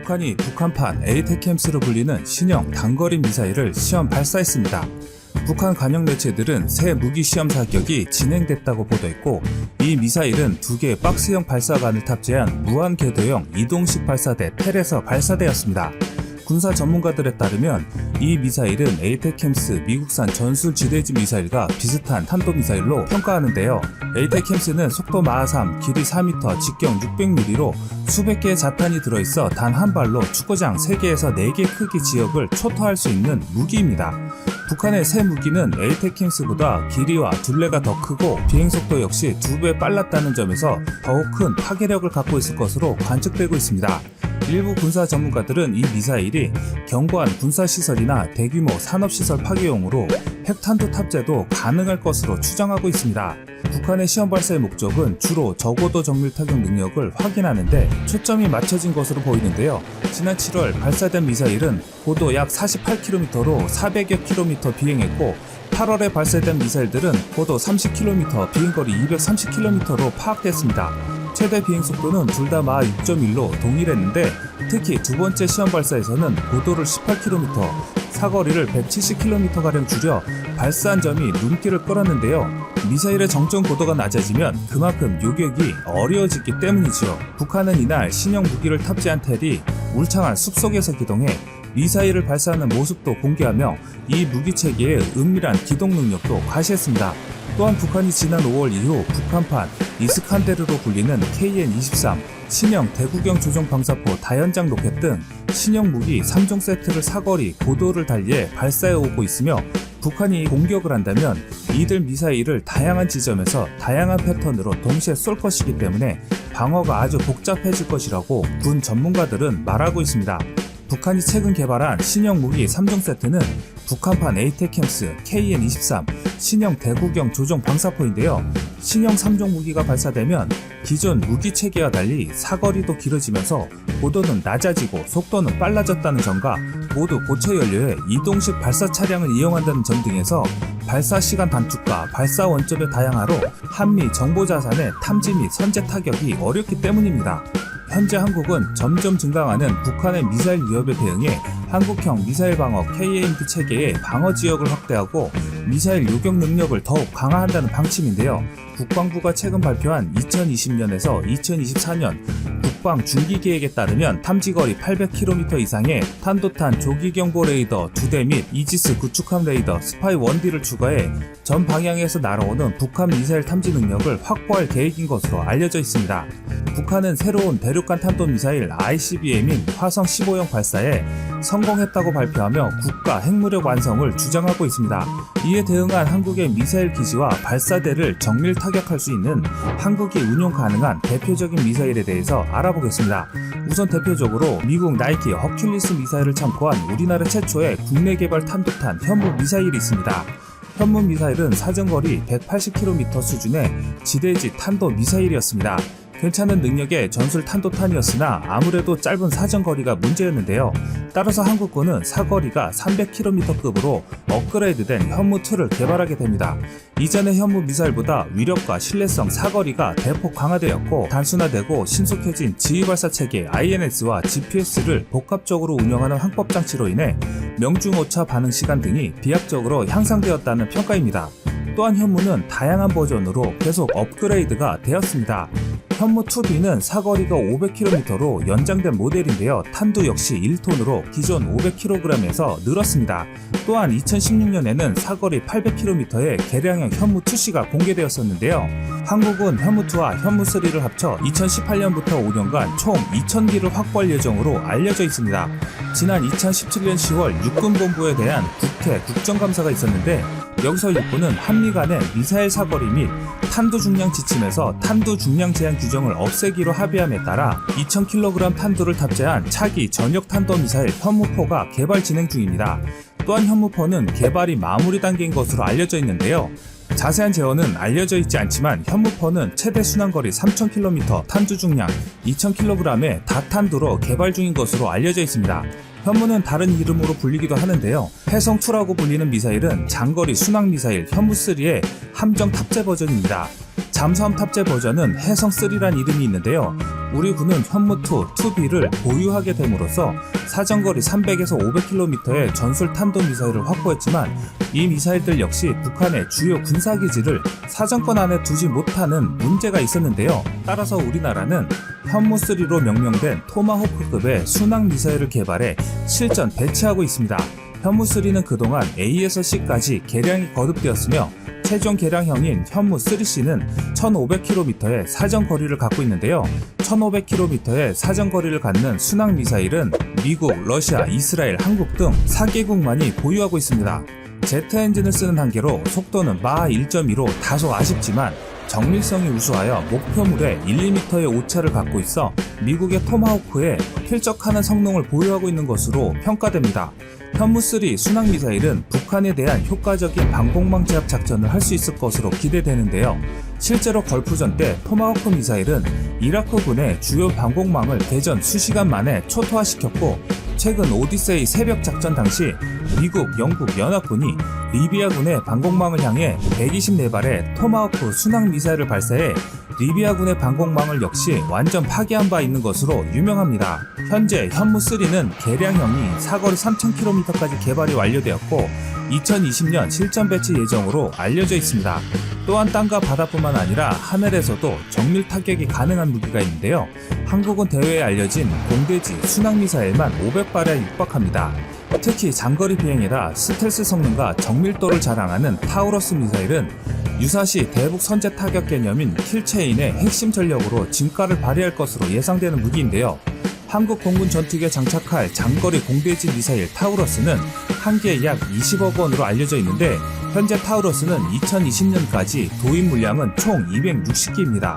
북한이 북한판 에이테켐스로 불리는 신형 단거리 미사일을 시험 발사했습니다. 북한 관영 매체들은 새 무기 시험 사격이 진행됐다고 보도했고, 이 미사일은 2개의 박스형 발사관을 탑재한 무한 궤도형 이동식 발사대 텔에서 발사되었습니다. 군사 전문가들에 따르면 이 미사일은 에이테켐스 미국산 전술 지대지 미사일과 비슷한 탄도미사일로 평가하는데요. 에이테켐스는 속도 마하 3, 길이 4m, 직경 600mm로 수백 개의 자탄이 들어있어 단 한 발로 축구장 3개에서 4개 크기 지역을 초토할 수 있는 무기입니다. 북한의 새 무기는 에이테켐스보다 길이와 둘레가 더 크고 비행속도 역시 2배 빨랐다는 점에서 더욱 큰 파괴력을 갖고 있을 것으로 관측되고 있습니다. 일부 군사 전문가들은 이 미사일이 견고한 군사시설이나 대규모 산업시설 파괴용으로 핵탄두 탑재도 가능할 것으로 추정하고 있습니다. 북한의 시험 발사의 목적은 주로 저고도 정밀 타격 능력을 확인하는데 초점이 맞춰진 것으로 보이는데요. 지난 7월 발사된 미사일은 고도 약 48km로 400여 km 비행했고, 8월에 발사된 미사일들은 고도 30km, 비행거리 230km로 파악됐습니다. 최대 비행속도는 둘 다 마하 6.1로 동일했는데, 특히 두 번째 시험 발사에서는 고도를 18km, 사거리를 170km가량 줄여 발사한 점이 눈길을 끌었는데요. 미사일의 정점 고도가 낮아지면 그만큼 요격이 어려워지기 때문이지요. 북한은 이날 신형 무기를 탑재한 텔이 울창한 숲속에서 기동해 미사일을 발사하는 모습도 공개하며 이 무기체계의 은밀한 기동 능력도 과시했습니다. 또한 북한이 지난 5월 이후 북한판 이스칸데르로 불리는 KN-23 신형 대구경 조종 방사포 다연장 로켓 등 신형 무기 3종 세트를 사거리, 고도를 달리해 발사해오고 있으며, 북한이 공격을 한다면 이들 미사일을 다양한 지점에서 다양한 패턴으로 동시에 쏠 것이기 때문에 방어가 아주 복잡해질 것이라고 군 전문가들은 말하고 있습니다. 북한이 최근 개발한 신형 무기 3종 세트는 북한판 에이테켐스 KN-23 신형 대구경 조종 방사포인데요. 신형 3종 무기가 발사되면 기존 무기 체계와 달리 사거리도 길어지면서 고도는 낮아지고 속도는 빨라졌다는 점과 모두 고체 연료의 이동식 발사 차량을 이용한다는 점 등에서 발사 시간 단축과 발사 원점의 다양화로 한미 정보 자산의 탐지 및 선제 타격이 어렵기 때문입니다. 현재 한국은 점점 증강하는 북한의 미사일 위협에 대응해 한국형 미사일 방어 KAMP 체계의 방어 지역을 확대하고 미사일 요격 능력을 더욱 강화한다는 방침인데요. 국방부가 최근 발표한 2020년에서 2024년 국방 중기 계획에 따르면 탐지거리 800km 이상의 탄도탄 조기경보 레이더 2대 및 이지스 구축함 레이더 스파이 1D를 추가해 전 방향에서 날아오는 북한 미사일 탐지 능력을 확보할 계획인 것으로 알려져 있습니다. 북한은 새로운 대륙간 탄도미사일 ICBM인 화성 15형 발사에 성공했다고 발표하며 국가 핵무력 완성을 주장하고 있습니다. 이에 대응한 한국의 미사일 기지와 발사대를 정밀 타격할 수 있는 한국이 운용 가능한 대표적인 미사일에 대해서 알아보겠습니다. 우선 대표적으로 미국 나이키 허큘리스 미사일을 참고한 우리나라 최초의 국내 개발 탄도탄 현무 미사일이 있습니다. 현무 미사일은 사정거리 180km 수준의 지대지 탄도 미사일이었습니다. 괜찮은 능력의 전술 탄도탄이었으나 아무래도 짧은 사정거리가 문제였는데요. 따라서 한국군은 사거리가 300km급으로 업그레이드된 현무2를 개발하게 됩니다. 이전의 현무 미사일보다 위력과 신뢰성, 사거리가 대폭 강화되었고, 단순화되고 신속해진 지휘발사체계 INS와 GPS를 복합적으로 운영하는 항법장치로 인해 명중오차 반응시간 등이 비약적으로 향상되었다는 평가입니다. 또한 현무는 다양한 버전으로 계속 업그레이드가 되었습니다. 현무2B는 사거리가 500km로 연장된 모델인데요. 탄두 역시 1톤으로 기존 500kg에서 늘었습니다. 또한 2016년에는 사거리 800km의 개량형 현무2C가 공개되었었는데요. 한국은 현무2와 현무3를 합쳐 2018년부터 5년간 총 2000기를 확보할 예정으로 알려져 있습니다. 지난 2017년 10월 육군본부에 대한 국회 국정감사가 있었는데, 여기서 육군은 한미 간의 미사일 사거리 및 탄두 중량 지침에서 탄두 중량 제한 규정을 없애기로 합의함에 따라 2000kg 탄두를 탑재한 차기 전역 탄도미사일 현무4가 개발 진행 중입니다. 또한 현무4는 개발이 마무리 단계인 것으로 알려져 있는데요. 자세한 제어는 알려져 있지 않지만 현무4는 최대 순항거리 3000km, 탄두 중량 2000kg의 다탄두로 개발 중인 것으로 알려져 있습니다. 현무는 다른 이름으로 불리기도 하는데요. 해성2라고 불리는 미사일은 장거리 순항미사일 현무3의 함정 탑재 버전입니다. 잠수함 탑재 버전은 해성3란 이름이 있는데요. 우리 군은 현무2, 2B를 보유하게 됨으로써 사정거리 300에서 500km의 전술 탄도미사일을 확보했지만 이 미사일들 역시 북한의 주요 군사기지를 사정권 안에 두지 못하는 문제가 있었는데요. 따라서 우리나라는 현무3로 명명된 토마호크급의 순항미사일을 개발해 실전 배치하고 있습니다. 현무3는 그동안 A에서 C까지 개량이 거듭되었으며 최종 개량형인 현무3C는 1500km의 사정거리를 갖고 있는데요. 1500km의 사정거리를 갖는 순항미사일은 미국, 러시아, 이스라엘, 한국 등 4개국만이 보유하고 있습니다. 제트 엔진을 쓰는 한계로 속도는 마하 1.2로 다소 아쉽지만 정밀성이 우수하여 목표물에 1, 2m의 오차를 갖고 있어 미국의 토마호크에 필적하는 성능을 보유하고 있는 것으로 평가됩니다. 현무3 순항미사일은 북한에 대한 효과적인 방공망 제압 작전을 할 수 있을 것으로 기대되는데요. 실제로 걸프전 때 토마호크 미사일은 이라크군의 주요 방공망을 대전 수시간 만에 초토화시켰고 최근 오디세이 새벽 작전 당시 미국, 영국 연합군이 리비아군의 방공망을 향해 124발의 토마호크 순항미사일을 발사해 리비아군의 방공망을 역시 완전 파괴한 바 있는 것으로 유명합니다. 현재 현무3는 개량형이 사거리 3000km까지 개발이 완료되었고 2020년 실전 배치 예정으로 알려져 있습니다. 또한 땅과 바다뿐만 아니라 하늘에서도 정밀 타격이 가능한 무기가 있는데요. 한국은 대회에 알려진 공대지 순항미사일만 500발에 육박합니다. 특히 장거리 비행이라 스텔스 성능과 정밀도를 자랑하는 타우러스 미사일은 유사시 대북 선제 타격 개념인 킬체인의 핵심 전력으로 진가를 발휘할 것으로 예상되는 무기인데요. 한국 공군 전투기에 장착할 장거리 공대지 미사일 타우러스는 한 개에 약 20억 원으로 알려져 있는데 현재 타우러스는 2020년까지 도입 물량은 총 260기입니다.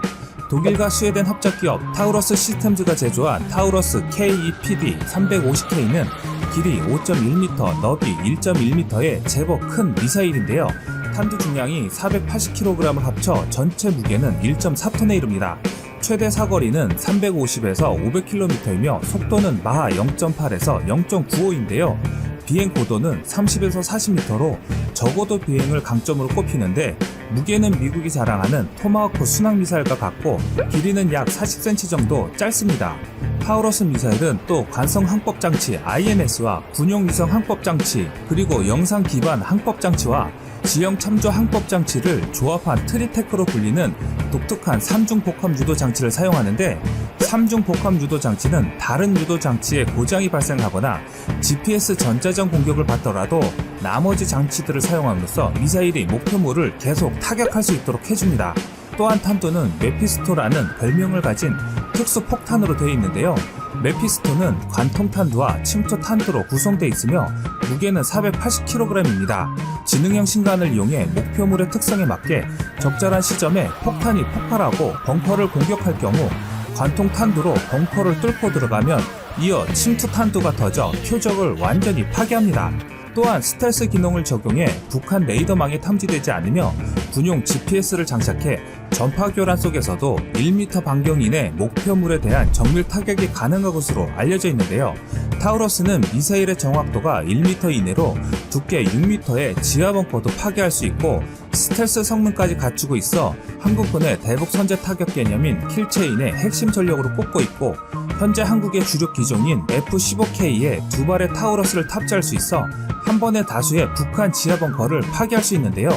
독일과 스웨덴 합작기업 타우러스 시스템즈가 제조한 타우러스 KEPD-350K는 길이 5.1m, 너비 1.1m의 제법 큰 미사일인데요. 탄두 중량이 480kg을 합쳐 전체 무게는 1.4톤에 이릅니다. 최대 사거리는 350에서 500km이며 속도는 마하 0.8에서 0.95인데요. 비행 고도는 30에서 40m로 저고도 비행을 강점으로 꼽히는데 무게는 미국이 자랑하는 토마호크 순항미사일과 같고 길이는 약 40cm 정도 짧습니다. 타우러스 미사일은 또 관성 항법장치 INS와 군용 위성 항법장치 그리고 영상 기반 항법장치와 지형 참조 항법장치를 조합한 트리테크로 불리는 독특한 3중 복합 유도 장치를 사용하는데 3중 복합 유도 장치는 다른 유도 장치에 고장이 발생하거나 GPS 전자전 공격을 받더라도 나머지 장치들을 사용함으로써 미사일이 목표물을 계속 타격할 수 있도록 해줍니다. 또한 탄두는 메피스토라는 별명을 가진 특수 폭탄으로 되어 있는데요. 메피스토는 관통탄두와 침투탄두로 구성되어 있으며 무게는 480kg입니다. 지능형 신관을 이용해 목표물의 특성에 맞게 적절한 시점에 폭탄이 폭발하고 벙커를 공격할 경우 관통탄두로 벙커를 뚫고 들어가면 이어 침투탄두가 터져 표적을 완전히 파괴합니다. 또한 스텔스 기능을 적용해 북한 레이더망에 탐지되지 않으며 군용 GPS를 장착해 전파 교란 속에서도 1m 반경 이내 목표물에 대한 정밀 타격이 가능한 것으로 알려져 있는데요. 타우러스는 미사일의 정확도가 1m 이내로 두께 6m의 지하 벙커도 파괴할 수 있고 스텔스 성능까지 갖추고 있어 한국군의 대북 선제 타격 개념인 킬체인의 핵심 전력으로 꼽고 있고 현재 한국의 주력 기종인 F-15K에 두 발의 타우러스를 탑재할 수 있어 한 번에 다수의 북한 지하 벙커를 파괴할 수 있는데요.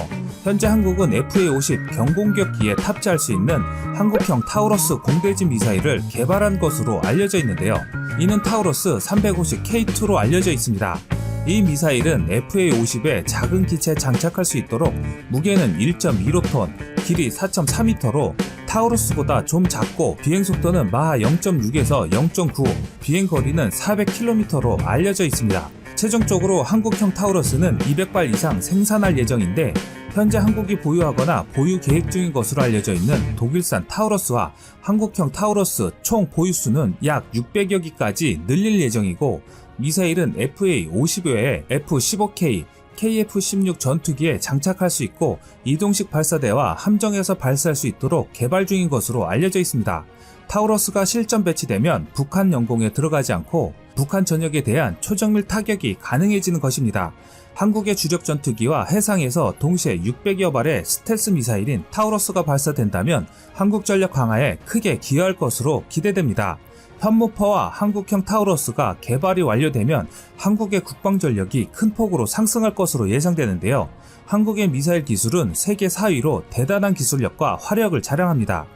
현재 한국은 FA-50 경공격기에 탑재할 수 있는 한국형 타우러스 공대지 미사일을 개발한 것으로 알려져 있는데요. 이는 타우러스 350K2로 알려져 있습니다. 이 미사일은 FA-50에 작은 기체에 장착할 수 있도록 무게는 1.15톤, 길이 4.4m로 타우러스보다 좀 작고 비행속도는 마하 0.6에서 0.95, 비행거리는 400km로 알려져 있습니다. 최종적으로 한국형 타우러스는 200발 이상 생산할 예정인데 현재 한국이 보유하거나 보유 계획 중인 것으로 알려져 있는 독일산 타우러스와 한국형 타우러스 총 보유수는 약 600여 기까지 늘릴 예정이고 미사일은 FA-50 외에 F-15K, KF-16 전투기에 장착할 수 있고 이동식 발사대와 함정에서 발사할 수 있도록 개발 중인 것으로 알려져 있습니다. 타우러스가 실전 배치되면 북한 영공에 들어가지 않고 북한 전역에 대한 초정밀 타격이 가능해지는 것입니다. 한국의 주력 전투기와 해상에서 동시에 600여 발의 스텔스 미사일인 타우러스가 발사된다면 한국전력 강화에 크게 기여할 것으로 기대됩니다. 현무파와 한국형 타우러스가 개발이 완료되면 한국의 국방전력이 큰 폭으로 상승할 것으로 예상되는데요. 한국의 미사일 기술은 세계 4위로 대단한 기술력과 화력을 자랑합니다.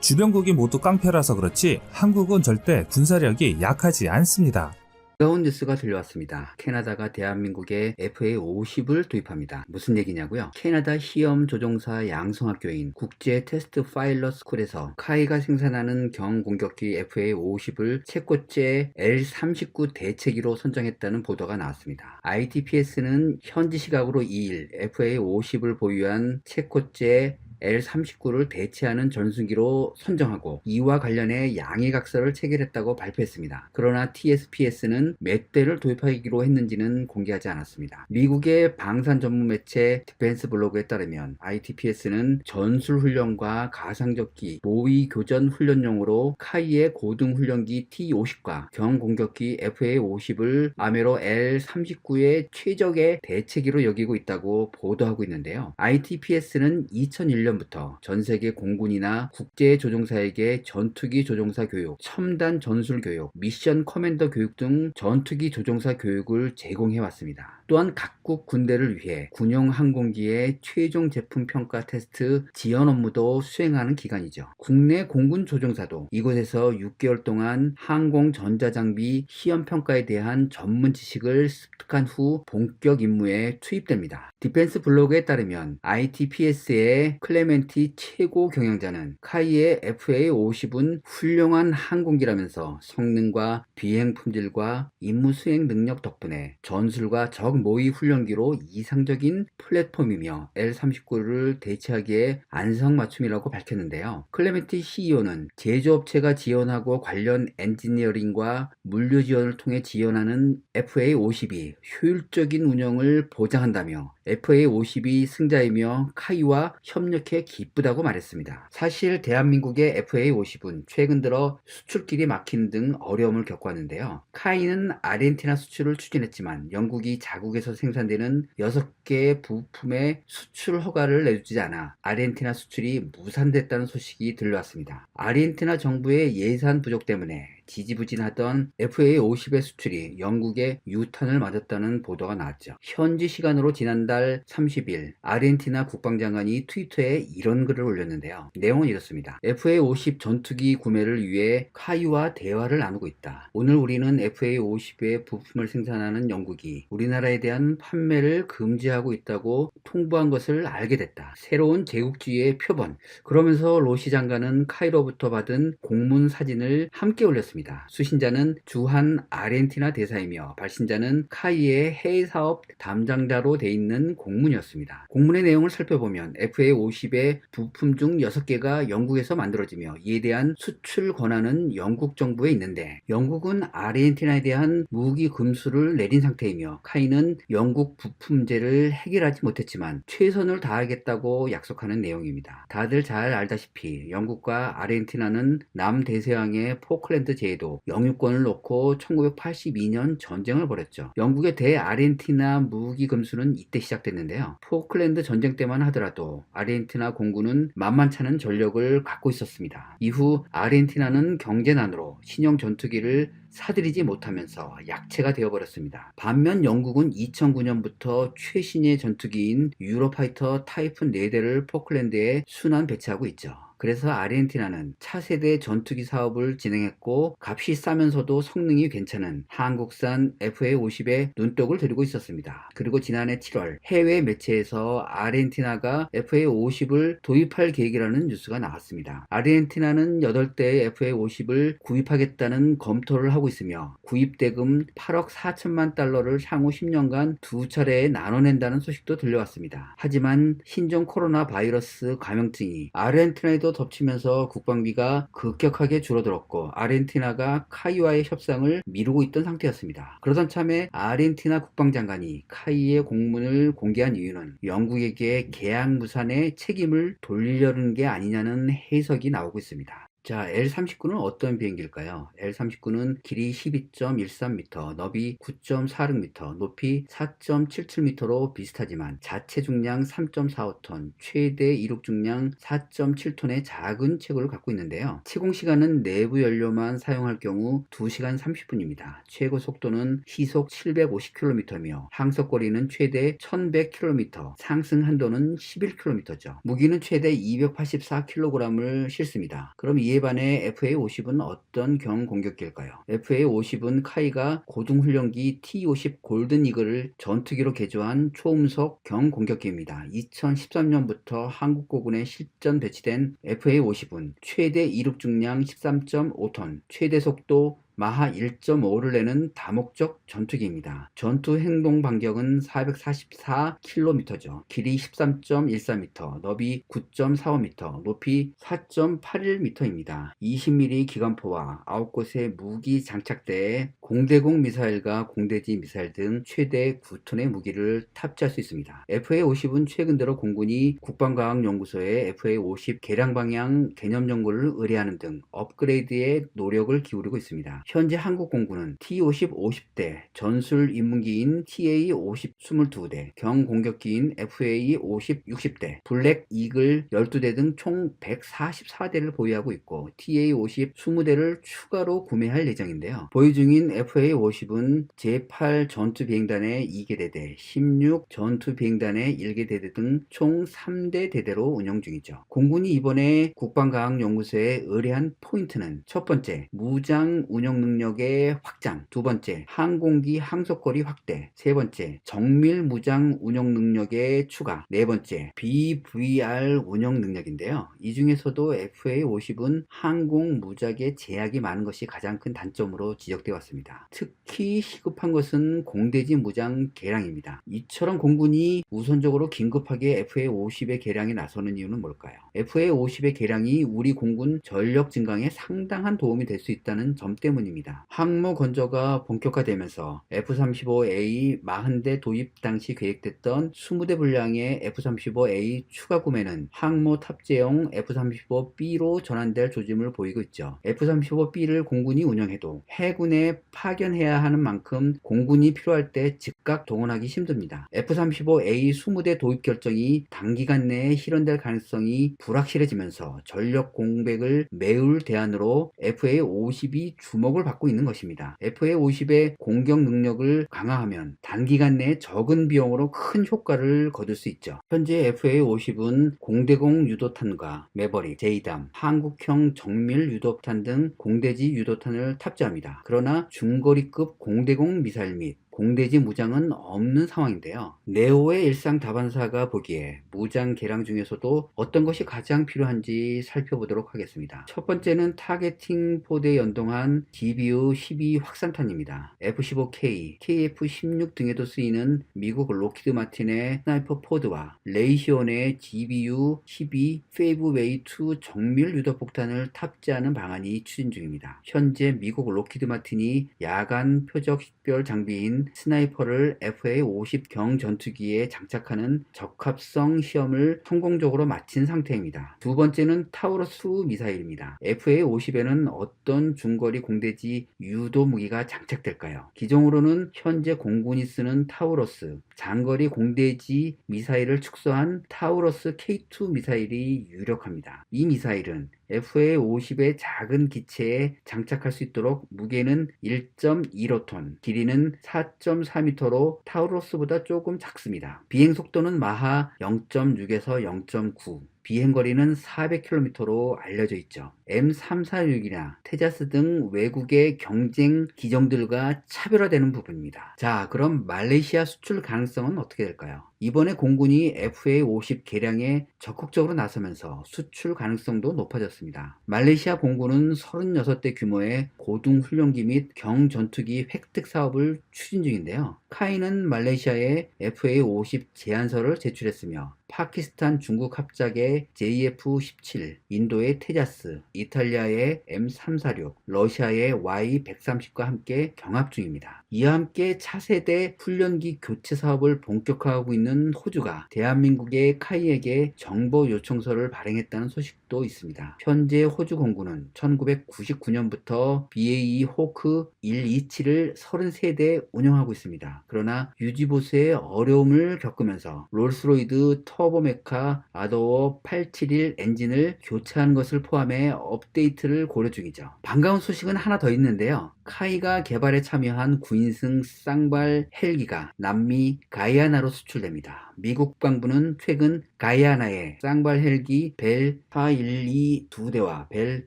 주변국이 모두 깡패라서 그렇지 한국은 절대 군사력이 약하지 않습니다. 놀라운 뉴스가 들려왔습니다. 캐나다가 대한민국에 FA-50을 도입합니다. 무슨 얘기냐고요? 캐나다 시험 조종사 양성학교인 국제 테스트 파일럿 스쿨에서 카이가 생산하는 경공격기 FA-50을 채권제 L-39 대체기로 선정했다는 보도가 나왔습니다. ITPS는 현지 시각으로 2일 FA-50을 보유한 채권제 L-39를 대체하는 전순기로 선정하고 이와 관련해 양해각서를 체결했다고 발표했습니다. 그러나 TSPS는 몇 대를 도입하기로 했는지는 공개하지 않았습니다. 미국의 방산 전문 매체 디펜스 블로그에 따르면 ITPS는 전술훈련과 가상적기, 모의 교전 훈련용으로 카이의 고등훈련기 T-50과 경공격기 FA-50을 아메로 L-39의 최적의 대체기로 여기고 있다고 보도하고 있는데요. ITPS는 2001년부터 전 세계 공군이나 국제 조종사에게 전투기 조종사 교육, 첨단 전술 교육, 미션 커맨더 교육 등 전투기 조종사 교육을 제공해 왔습니다. 또한 각국 군대를 위해 군용 항공기의 최종 제품 평가 테스트 지연 업무도 수행하는 기관이죠. 국내 공군 조종사도 이곳에서 6개월 동안 항공 전자장비 시험 평가에 대한 전문 지식을 습득한 후 본격 임무에 투입됩니다. 디펜스 블로그에 따르면 ITPS의 클레멘티 최고 경영자는 카이의 FA-50은 훌륭한 항공기라면서 성능과 비행 품질과 임무 수행 능력 덕분에 전술과 적 모의 훈련기로 이상적인 플랫폼이며 L-39를 대체하기에 안성맞춤이라고 밝혔는데요. 클레멘티 CEO는 제조업체가 지원하고 관련 엔지니어링과 물류 지원을 통해 지원하는 FA-50이 효율적인 운영을 보장한다며 FA-50이 승자이며 카이와 협력해 기쁘다고 말했습니다. 사실 대한민국의 FA-50은 최근 들어 수출길이 막히는 등 어려움을 겪었는데요. 카이는 아르헨티나 수출을 추진했지만 영국이 자국에서 생산되는 6개의 부품의 수출 허가를 내주지 않아 아르헨티나 수출이 무산됐다는 소식이 들려왔습니다. 아르헨티나 정부의 예산 부족 때문에 지지부진하던 FA-50의 수출이 영국에 유탄을 맞았다는 보도가 나왔죠. 현지 시간으로 지난달 30일 아르헨티나 국방장관이 트위터에 이런 글을 올렸는데요. 내용은 이렇습니다. FA-50 전투기 구매를 위해 카이와 대화를 나누고 있다. 오늘 우리는 FA-50의 부품을 생산하는 영국이 우리나라에 대한 판매를 금지하고 있다고 통보한 것을 알게 됐다. 새로운 제국주의의 표본. 그러면서 로시 장관은 카이로부터 받은 공문 사진을 함께 올렸습니다. 수신자는 주한 아르헨티나 대사이며 발신자는 카이의 해외 사업 담당자로 돼 있는 공문이었습니다. 공문의 내용을 살펴보면 FA-50의 부품 중 6개가 영국에서 만들어지며 이에 대한 수출 권한은 영국 정부에 있는데 영국은 아르헨티나에 대한 무기 금수를 내린 상태이며 카이는 영국 부품제를 해결하지 못했지만 최선을 다하겠다고 약속하는 내용입니다. 다들 잘 알다시피 영국과 아르헨티나는 남대서양의 포클랜드 제도 영유권을 놓고 1982년 전쟁을 벌였죠. 영국의 대아르헨티나 무기 금수는 이때 시작됐는데요. 포클랜드 전쟁 때만 하더라도 아르헨티나 공군은 만만찮은 전력을 갖고 있었습니다. 이후 아르헨티나는 경제난으로 신형 전투기를 사들이지 못하면서 약체가 되어버렸습니다. 반면 영국은 2009년부터 최신의 전투기인 유로파이터 타이푼 4대를 포클랜드에 순환 배치하고 있죠. 그래서 아르헨티나는 차세대 전투기 사업을 진행했고 값이 싸면서도 성능이 괜찮은 한국산 FA-50에 눈독을 들이고 있었습니다. 그리고 지난해 7월 해외 매체에서 아르헨티나가 FA-50을 도입할 계획이라는 뉴스가 나왔습니다. 아르헨티나는 8대의 FA-50을 구입하겠다는 검토를 하고 있으며 구입 대금 8억 4천만 달러를 향후 10년간 2차례에 나눠낸다는 소식도 들려왔습니다. 하지만 신종 코로나 바이러스 감염증이 아르헨티나에도 덮치면서 국방비가 급격하게 줄어들었고 아르헨티나가 카이와의 협상을 미루고 있던 상태였습니다. 그러던 참에 아르헨티나 국방장관이 카이의 공문을 공개한 이유는 영국에게 계약 무산의 책임을 돌리려는 게 아니냐는 해석이 나오고 있습니다. 자, L-39는 어떤 비행기일까요? L-39는 길이 12.13m, 너비 9.46m, 높이 4.77m로 비슷하지만 자체 중량 3.45톤, 최대 이륙 중량 4.7톤의 작은 체구를 갖고 있는데요. 시공 시간은 내부 연료만 사용할 경우 2시간 30분입니다. 최고 속도는 시속 750km며 항속 거리는 최대 1100km, 상승 한도는 11km죠. 무기는 최대 284kg을 실습니다. 그럼 이에 반해 FA-50은 어떤 경공격기일까요? FA-50은 카이가 고등훈련기 T-50 골든 이글을 전투기로 개조한 초음속 경공격기입니다. 2013년부터 한국고군에 실전 배치된 FA-50은 최대 이륙 중량 13.5톤, 최대 속도 마하 1.5를 내는 다목적 전투기입니다. 전투 행동 반경은 444km죠. 길이 13.14m, 너비 9.45m, 높이 4.81m입니다. 20mm 기관포와 9곳의 무기 장착대에 공대공 미사일과 공대지 미사일 등 최대 9톤의 무기를 탑재할 수 있습니다. FA-50은 최근 들어 공군이 국방과학연구소에 FA-50 개량 방향 개념 연구를 의뢰하는 등 업그레이드에 노력을 기울이고 있습니다. 현재 한국 공군은 T-50 50대, 전술 인문기인 TA-50 22대, 경공격기인 FA-50 60대, 블랙 이글 12대 등 총 144대를 보유하고 있고 TA-50 20대를 추가로 구매할 예정인데요. 보유 중인 FA-50은 제8 전투비행단의 2개 대대, 16 전투비행단의 1개 대대 등 총 3대 대대로 운영 중이죠. 공군이 이번에 국방과학연구소에 의뢰한 포인트는 첫 번째, 무장 운영 능력의 확장, 두 번째, 항공기 항속거리 확대, 세 번째, 정밀 무장 운영 능력의 추가, 네 번째, BVR 운영 능력인데요. 이 중에서도 FA-50은 항공 무작에 제약이 많은 것이 가장 큰 단점으로 지적되어 왔습니다. 특히 시급한 것은 공대지 무장 개량입니다. 이처럼 공군이 우선적으로 긴급하게 FA-50의 개량에 나서는 이유는 뭘까요? FA-50의 개량이 우리 공군 전력 증강에 상당한 도움이 될 수 있다는 점 때문입니다. 항모 건조가 본격화되면서 F-35A 40대 도입 당시 계획됐던 20대 분량의 F-35A 추가 구매는 항모 탑재용 F-35B로 전환될 조짐을 보이고 있죠. F-35B를 공군이 운영해도 해군에 파견해야 하는 만큼 공군이 필요할 때 즉각 동원하기 힘듭니다. F-35A 20대 도입 결정이 단기간 내에 실현될 가능성이 불확실해지면서 전력 공백을 메울 대안으로 FA-50이 주목을 받고 있는 것입니다. FA-50의 공격 능력을 강화하면 단기간 내에 적은 비용으로 큰 효과를 거둘 수 있죠. 현재 FA-50은 공대공 유도탄과 매버릭, 제이담, 한국형 정밀 유도탄 등 공대지 유도탄을 탑재합니다. 그러나 중거리급 공대공 미사일 및 공대지 무장은 없는 상황인데요. 네오의 일상 다반사가 보기에 무장 개량 중에서도 어떤 것이 가장 필요한지 살펴보도록 하겠습니다. 첫 번째는 타겟팅 포드에 연동한 GBU-12 확산탄입니다. F-15K, KF-16 등에도 쓰이는 미국 록히드 마틴의 스나이퍼 포드와 레이시온의 GBU-12 페이브웨이2 정밀 유도폭탄을 탑재하는 방안이 추진 중입니다. 현재 미국 록히드 마틴이 야간 표적 식별 장비인 스나이퍼를 FA-50 경전투기에 장착하는 적합성 시험을 성공적으로 마친 상태입니다. 두 번째는 타우러스 미사일입니다. FA-50에는 어떤 중거리 공대지 유도 무기가 장착될까요? 기종으로는 현재 공군이 쓰는 타우러스, 장거리 공대지 미사일을 축소한 타우러스 K2 미사일이 유력합니다. 이 미사일은 FA-50의 작은 기체에 장착할 수 있도록 무게는 1.15톤, 길이는 4.4m로 타우러스보다 조금 작습니다. 비행 속도는 마하 0.6에서 0.9, 비행거리는 400km로 알려져 있죠. M346이나 테자스 등 외국의 경쟁 기종들과 차별화되는 부분입니다. 자, 그럼 말레이시아 수출 가능성은 어떻게 될까요? 이번에 공군이 FA-50 개량에 적극적으로 나서면서 수출 가능성도 높아졌습니다. 말레이시아 공군은 36대 규모의 고등훈련기 및 경전투기 획득 사업을 추진 중인데요. 카이는 말레이시아에 FA-50 제안서를 제출했으며 파키스탄, 중국 합작의 JF-17, 인도의 테자스, 이탈리아의 M346, 러시아의 Y130과 함께 경합 중입니다. 이와 함께 차세대 훈련기 교체 사업을 본격화하고 있는 호주가 대한민국의 카이에게 정보 요청서를 발행했다는 소식도 있습니다. 현재 호주 공군은 1999년부터 BAE 호크 127을 33대 운영하고 있습니다. 그러나 유지보수에 어려움을 겪으면서 롤스로이드 터보메카 아더워 871 엔진을 교체하는 것을 포함해 업데이트를 고려 중이죠. 반가운 소식은 하나 더 있는데요. 카이가 개발에 참여한 9인승 쌍발 헬기가 남미 가이아나로 수출됩니다. 미국 국방부는 최근 가이아나에 쌍발 헬기 벨 412 2대와 벨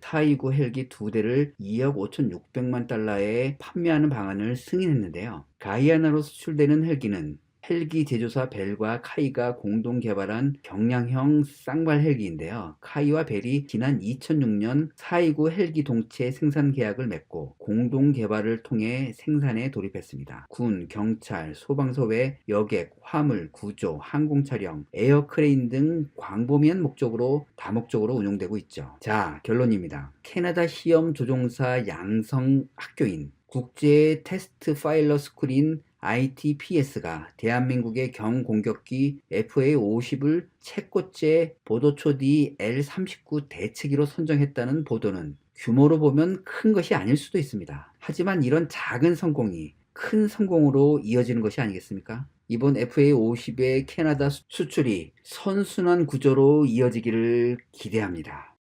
429 헬기 2대를 2억 5,600만 달러에 판매하는 방안을 승인했는데요. 가이아나로 수출되는 헬기는 헬기 제조사 벨과 카이가 공동 개발한 경량형 쌍발 헬기인데요. 카이와 벨이 지난 2006년 429 헬기 동체 생산 계약을 맺고 공동 개발을 통해 생산에 돌입했습니다. 군, 경찰, 소방서 외 여객, 화물, 구조, 항공 촬영, 에어크레인 등 광범위한 목적으로 다목적으로 운용되고 있죠. 자, 결론입니다. 캐나다 시험 조종사 양성 학교인 국제 테스트 파일럿 스쿨인 ITPS가 대한민국의 경공격기 FA-50을 최고째 보도초디 L-39 대체기로 선정했다는 보도는 규모로 보면 큰 것이 아닐 수도 있습니다. 하지만 이런 작은 성공이 큰 성공으로 이어지는 것이 아니겠습니까? 이번 FA-50의 캐나다 수출이 선순환 구조로 이어지기를 기대합니다.